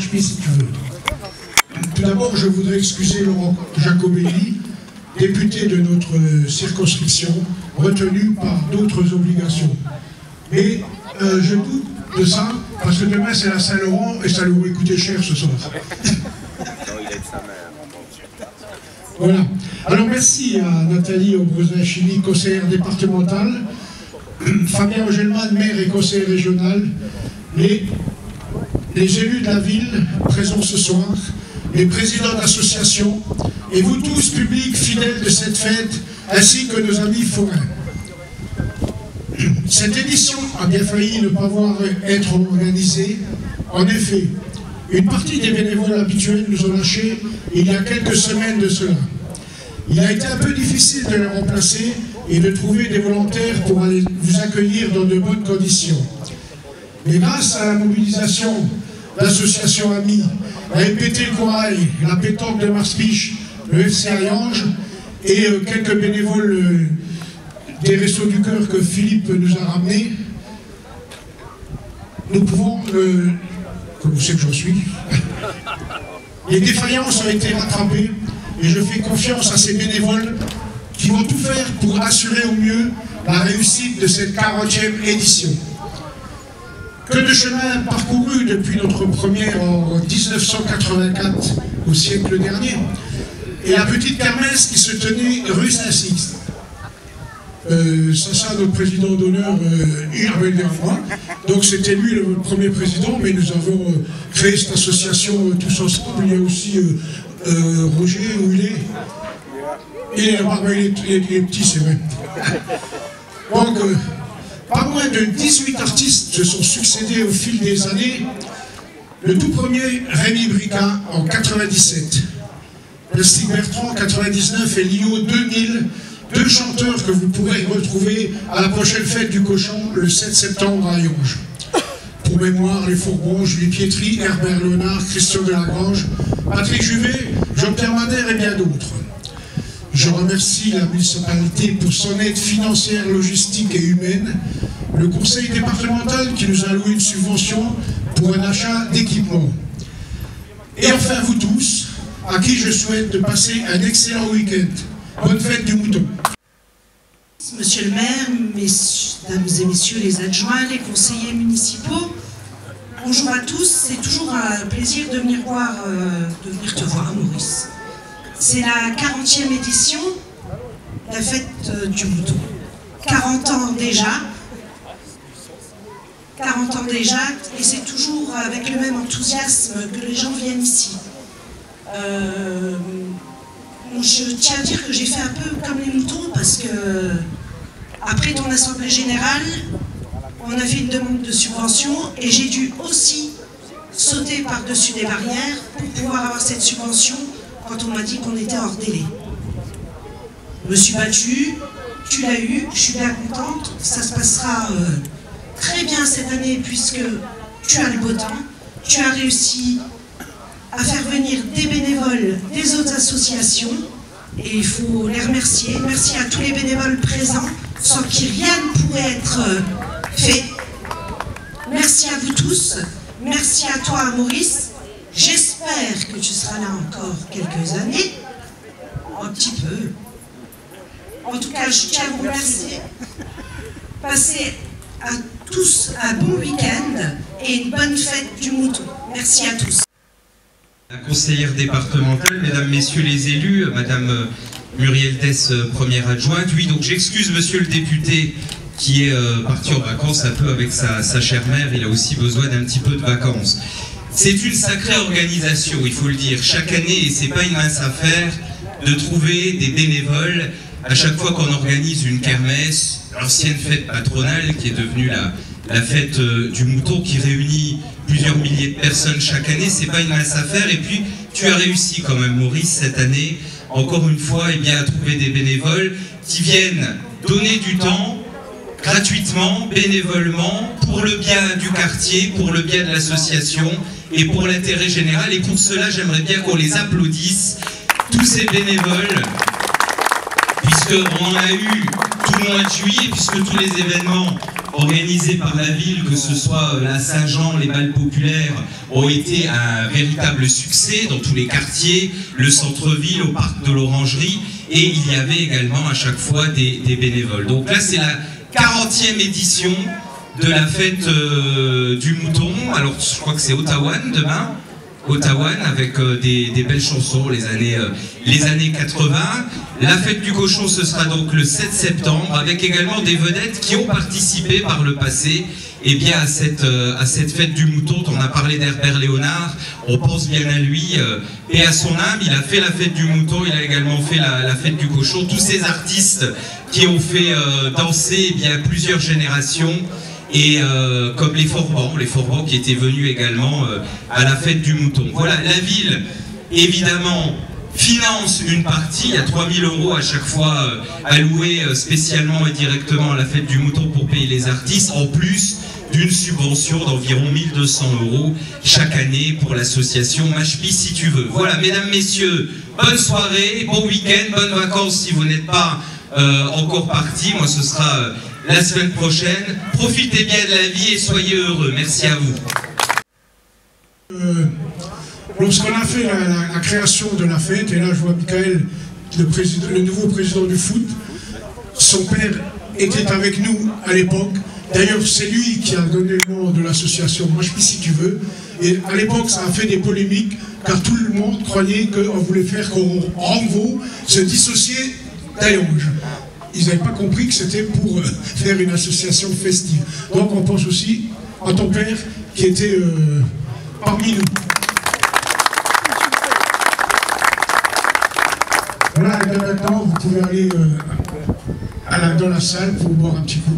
puis si tu veux. Tout d'abord, je voudrais excuser Laurent Jacobelli, député de notre circonscription, retenu par d'autres obligations. Mais je doute de ça, parce que demain c'est la Saint-Laurent et ça lui coûter cher ce soir. Voilà. Alors merci à Nathalie Aubrezin-Chili, conseillère départementale, Fabien Augelman, maire et conseiller régional, les élus de la ville présents ce soir, les présidents d'associations, et vous tous, publics fidèles de cette fête, ainsi que nos amis forains. Cette édition a bien failli ne pas voir être organisée. En effet, une partie des bénévoles habituels nous ont lâchés il y a quelques semaines de cela. Il a été un peu difficile de les remplacer et de trouver des volontaires pour aller vous accueillir dans de bonnes conditions. Mais grâce à la mobilisation d'associations amies, la MPT Le Corail, la pétanque de Marspiche, le FC Ariange et quelques bénévoles des Restos du Cœur que Philippe nous a ramenés, nous pouvons, comme vous savez que j'en suis, les défaillances ont été rattrapées et je fais confiance à ces bénévoles qui vont tout faire pour assurer au mieux la réussite de cette 40e édition. Que de chemin parcouru depuis notre première en 1984 au siècle dernier, et la petite kermesse qui se tenait rue Saint-Sixte. Ça, notre président d'honneur, il avait le moi. Donc c'était lui le premier président, mais nous avons créé cette association tous ensemble. Il y a aussi Roger, où il est. Il est là-bas, il est petit, c'est vrai. Donc, pas moins de 18 artistes se sont succédés au fil des années. Le tout premier, Rémi Bricard, en 97. Plastique Bertrand, en 99, et Lio, 2000. Deux chanteurs que vous pourrez retrouver à la prochaine fête du cochon, le 7 septembre à Yonge. Pour mémoire, les Fourbons, Julie Pietri, Herbert Léonard, Christian Delagrange, Patrick Juvet, Jean-Pierre Madère et bien d'autres. Je remercie la municipalité pour son aide financière, logistique et humaine, le conseil départemental qui nous a alloué une subvention pour un achat d'équipement. Et enfin vous tous, à qui je souhaite de passer un excellent week-end. Bonne fête du mouton. Monsieur le maire, mesdames et messieurs les adjoints, les conseillers municipaux, bonjour à tous. C'est toujours un plaisir de venir te voir, Maurice. C'est la 40e édition de la fête du mouton. 40 ans déjà. 40 ans déjà, et c'est toujours avec le même enthousiasme que les gens viennent ici. Je tiens à dire que j'ai fait un peu comme les moutons parce que après ton assemblée générale, on a fait une demande de subvention et j'ai dû aussi sauter par-dessus des barrières pour pouvoir avoir cette subvention quand on m'a dit qu'on était hors délai. Je me suis battue, tu l'as eu, je suis bien contente, ça se passera très bien cette année puisque tu as le beau temps, tu as réussi à faire venir des bénévoles des autres associations et il faut les remercier. Merci à tous les bénévoles présents sans qui rien ne pourrait être fait. Merci à vous tous, merci à toi Maurice. J'espère que tu seras là encore quelques années, un petit peu. En tout cas, je tiens à vous remercier. Passez à tous un bon week-end et une bonne fête du mouton. Merci à tous. La conseillère départementale, mesdames, messieurs les élus, madame Muriel Dess, première adjointe. Oui, donc j'excuse monsieur le député qui est parti en vacances un peu avec sa chère mère. Il a aussi besoin d'un petit peu de vacances. C'est une sacrée organisation, il faut le dire. Chaque année, et c'est pas une mince affaire, de trouver des bénévoles à chaque fois qu'on organise une kermesse, l'ancienne fête patronale qui est devenue la fête du mouton qui réunit plusieurs milliers de personnes chaque année, c'est pas une mince affaire. Et puis tu as réussi quand même Maurice cette année, encore une fois, à trouver des bénévoles qui viennent donner du temps gratuitement, bénévolement, pour le bien du quartier, pour le bien de l'association et pour l'intérêt général. Et pour cela, j'aimerais bien qu'on les applaudisse, tous ces bénévoles, puisqu'on en a eu tout le mois de juillet, puisque tous les événements organisés par la ville, que ce soit la Saint-Jean, les balles populaires, ont été un véritable succès dans tous les quartiers, le centre-ville, au parc de l'Orangerie, et il y avait également à chaque fois des bénévoles. Donc là, c'est la 40e édition de la fête du mouton. Alors je crois que c'est Ottawa demain. Ottawa avec des belles chansons les années 80. La fête du cochon, ce sera donc le 7 septembre avec également des vedettes qui ont participé par le passé bien à cette fête du mouton. On a parlé d'Herbert Léonard, on pense bien à lui et à son âme. Il a fait la fête du mouton, il a également fait la fête du cochon. Tous ces artistes qui ont fait danser plusieurs générations. Et comme les Forbans qui étaient venus également à la fête du mouton. Voilà, la ville, évidemment, finance une partie, il y a 3 000 € à chaque fois alloués spécialement et directement à la fête du mouton pour payer les artistes, en plus d'une subvention d'environ 1 200 € chaque année pour l'association Machpi si tu veux. Voilà, mesdames, messieurs, bonne soirée, bon week-end, bonnes vacances si vous n'êtes pas encore partis. Moi, ce sera la semaine prochaine. Profitez bien de la vie et soyez heureux. Merci à vous. Lorsqu'on a fait la création de la fête, et là je vois Michael, le nouveau président du foot, son père était avec nous à l'époque. D'ailleurs, c'est lui qui a donné le nom de l'association Machpi si tu veux. Et à l'époque, ça a fait des polémiques, car tout le monde croyait qu'on voulait faire qu'au renvaux se dissocier d'Ayange. Ils n'avaient pas compris que c'était pour faire une association festive. Donc on pense aussi à ton père qui était parmi nous. Voilà, et maintenant vous pouvez aller dans la salle pour boire un petit coup.